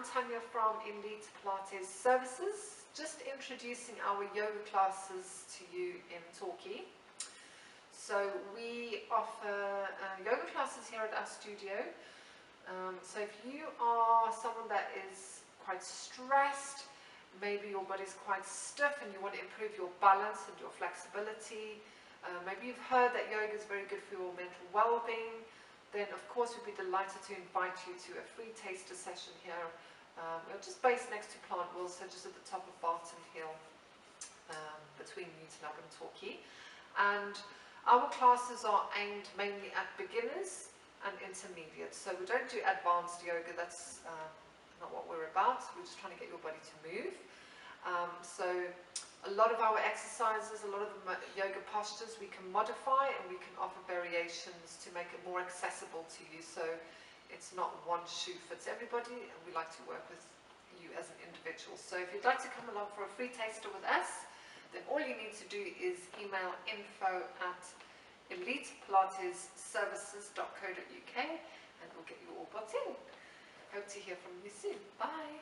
I'm Tanya from Elite Pilates Services, just introducing our yoga classes to you in Torquay. So we offer yoga classes here at our studio. So if you are someone that is quite stressed, maybe your body's quite stiff and you want to improve your balance and your flexibility, maybe you've heard that yoga is very good for your mental well-being, then of course we'd be delighted to invite you to a free taster session here. We're just based next to Plant World, so just at the top of Barton Hill, between Newton Abbot and Torquay. And our classes are aimed mainly at beginners and intermediate. So we don't do advanced yoga, that's not what we're about. We're just trying to get your body to move. So a lot of our exercises, a lot of the yoga postures we can modify, and we can offer variations to make it more accessible to you. So it's not one shoe fits everybody, and we like to work with you as an individual. So if you'd like to come along for a free taster with us, then all you need to do is email info@elitepilatesservices.co.uk and we'll get you all booked in. Hope to hear from you soon. Bye.